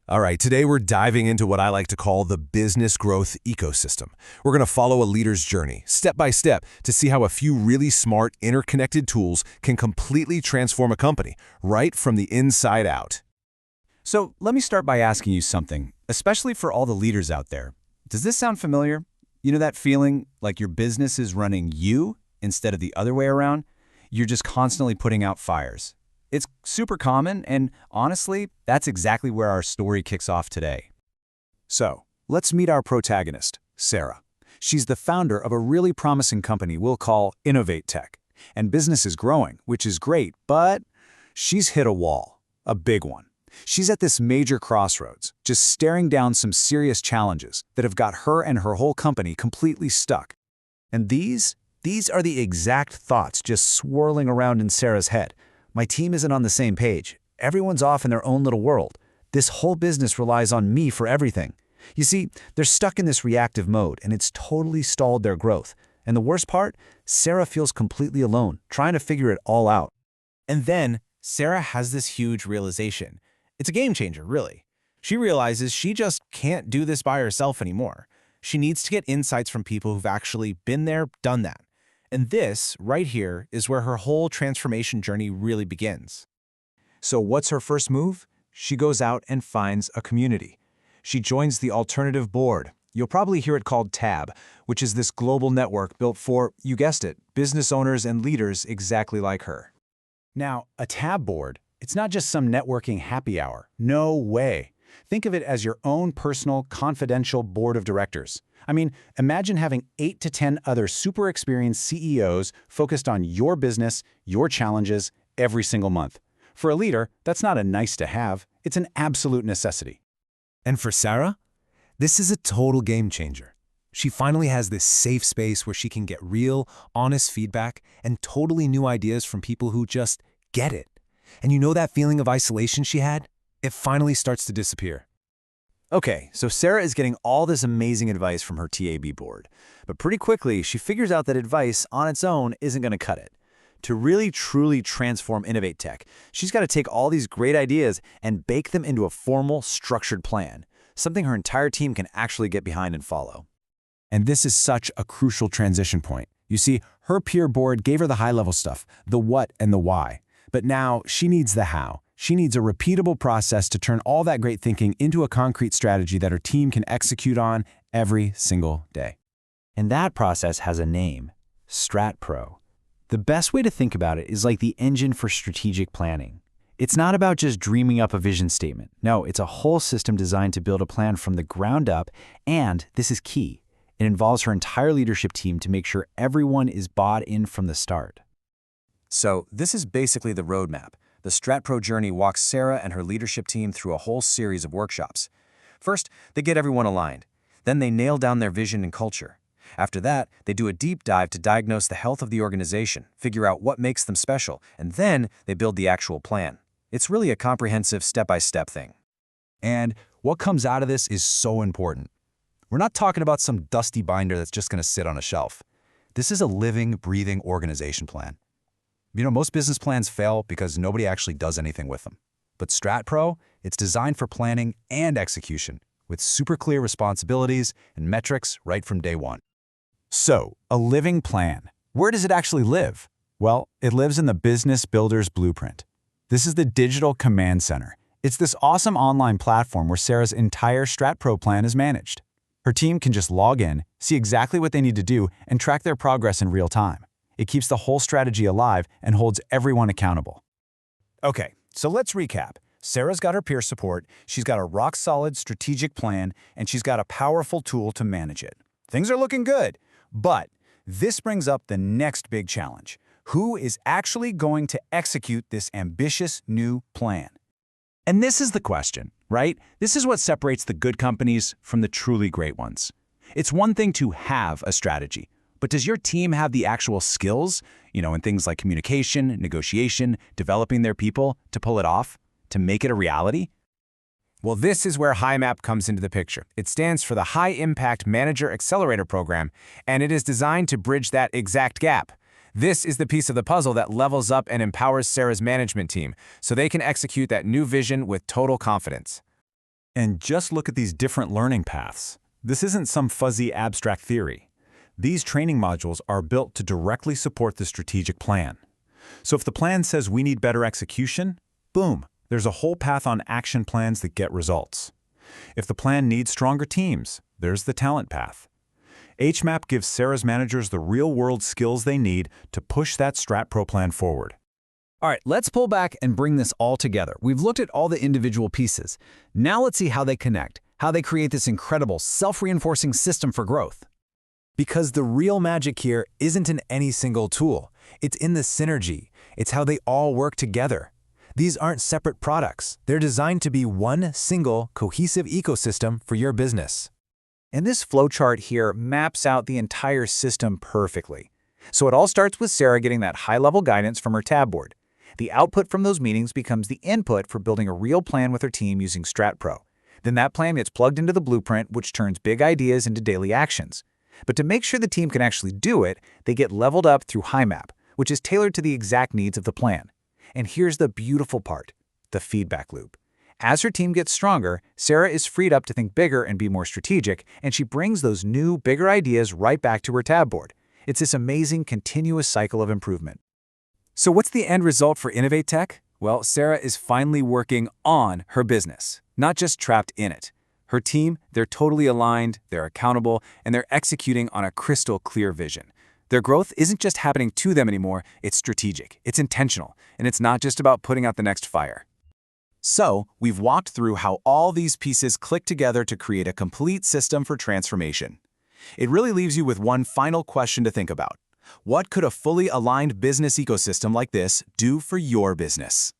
All right, today we're diving into what I like to call the business growth ecosystem. We're going to follow a leader's journey, step by step, to see how a few really smart, interconnected tools can completely transform a company, right from the inside out. So let me start by asking you something, especially for all the leaders out there. Does this sound familiar? You know that feeling like your business is running you instead of the other way around? You're just constantly putting out fires. It's super common, and honestly, that's exactly where our story kicks off today. So, let's meet our protagonist, Sarah. She's the founder of a really promising company we'll call Innovate Tech. And business is growing, which is great, but she's hit a wall, a big one. She's at this major crossroads, just staring down some serious challenges that have got her and her whole company completely stuck. And these are the exact thoughts just swirling around in Sarah's head. My team isn't on the same page. Everyone's off in their own little world. This whole business relies on me for everything. You see, they're stuck in this reactive mode, and it's totally stalled their growth. And the worst part? Sarah feels completely alone, trying to figure it all out. And then Sarah has this huge realization. It's a game changer, really. She realizes she just can't do this by herself anymore. She needs to get insights from people who've actually been there, done that. And this, right here, is where her whole transformation journey really begins. So what's her first move? She goes out and finds a community. She joins the alternative board. You'll probably hear it called TAB, which is this global network built for, you guessed it, business owners and leaders exactly like her. Now, a TAB board, it's not just some networking happy hour. No way. Think of it as your own personal, confidential board of directors. I mean, imagine having 8 to 10 other super experienced CEOs focused on your business, your challenges, every single month. For a leader, that's not a nice to have, it's an absolute necessity. And for Sarah, this is a total game changer. She finally has this safe space where she can get real, honest feedback and totally new ideas from people who just get it. And you know that feeling of isolation she had? It finally starts to disappear. Okay, so Sarah is getting all this amazing advice from her TAB board. But pretty quickly, she figures out that advice on its own isn't going to cut it. To really, truly transform Innovate Tech, she's got to take all these great ideas and bake them into a formal, structured plan, something her entire team can actually get behind and follow. And this is such a crucial transition point. You see, her peer board gave her the high-level stuff, the what and the why. But now she needs the how. She needs a repeatable process to turn all that great thinking into a concrete strategy that her team can execute on every single day. And that process has a name, StratPro. The best way to think about it is like the engine for strategic planning. It's not about just dreaming up a vision statement. No, it's a whole system designed to build a plan from the ground up, and this is key. It involves her entire leadership team to make sure everyone is bought in from the start. So this is basically the roadmap. The StratPro journey walks Sarah and her leadership team through a whole series of workshops. First, they get everyone aligned. Then they nail down their vision and culture. After that, they do a deep dive to diagnose the health of the organization, figure out what makes them special, and then they build the actual plan. It's really a comprehensive step-by-step thing. And what comes out of this is so important. We're not talking about some dusty binder that's just going to sit on a shelf. This is a living, breathing organization plan. You know, most business plans fail because nobody actually does anything with them. But StratPro, it's designed for planning and execution, with super clear responsibilities and metrics right from day one. So, a living plan. Where does it actually live? Well, it lives in the Business Builder's Blueprint. This is the digital command center. It's this awesome online platform where Sarah's entire StratPro plan is managed. Her team can just log in, see exactly what they need to do, and track their progress in real time. It keeps the whole strategy alive and holds everyone accountable. Okay, so let's recap. Sarah's got her peer support, she's got a rock-solid strategic plan, and she's got a powerful tool to manage it. Things are looking good, but this brings up the next big challenge. Who is actually going to execute this ambitious new plan? And this is the question, right? This is what separates the good companies from the truly great ones. It's one thing to have a strategy, but does your team have the actual skills, in things like communication, negotiation, developing their people to pull it off, to make it a reality? Well, this is where HiMAP comes into the picture. It stands for the High Impact Manager Accelerator Program, and it is designed to bridge that exact gap. This is the piece of the puzzle that levels up and empowers Sarah's management team so they can execute that new vision with total confidence. And just look at these different learning paths. This isn't some fuzzy abstract theory. These training modules are built to directly support the strategic plan. So if the plan says we need better execution, boom, there's a whole path on action plans that get results. If the plan needs stronger teams, there's the talent path. HMAP gives Sarah's managers the real-world skills they need to push that Strat Pro plan forward. All right, let's pull back and bring this all together. We've looked at all the individual pieces. Now let's see how they connect, how they create this incredible self-reinforcing system for growth. Because the real magic here isn't in any single tool. It's in the synergy. It's how they all work together. These aren't separate products. They're designed to be one single, cohesive ecosystem for your business. And this flowchart here maps out the entire system perfectly. So it all starts with Sarah getting that high-level guidance from her tab board. The output from those meetings becomes the input for building a real plan with her team using Strat Pro. Then that plan gets plugged into the blueprint, which turns big ideas into daily actions. But to make sure the team can actually do it, they get leveled up through HiMap, which is tailored to the exact needs of the plan. And here's the beautiful part, the feedback loop. As her team gets stronger, Sarah is freed up to think bigger and be more strategic, and she brings those new, bigger ideas right back to her tab board. It's this amazing, continuous cycle of improvement. So what's the end result for Innovate Tech? Well, Sarah is finally working on her business, not just trapped in it. Her team, they're totally aligned, they're accountable, and they're executing on a crystal clear vision. Their growth isn't just happening to them anymore, it's strategic, it's intentional, and it's not just about putting out the next fire. So, we've walked through how all these pieces click together to create a complete system for transformation. It really leaves you with one final question to think about. What could a fully aligned business ecosystem like this do for your business?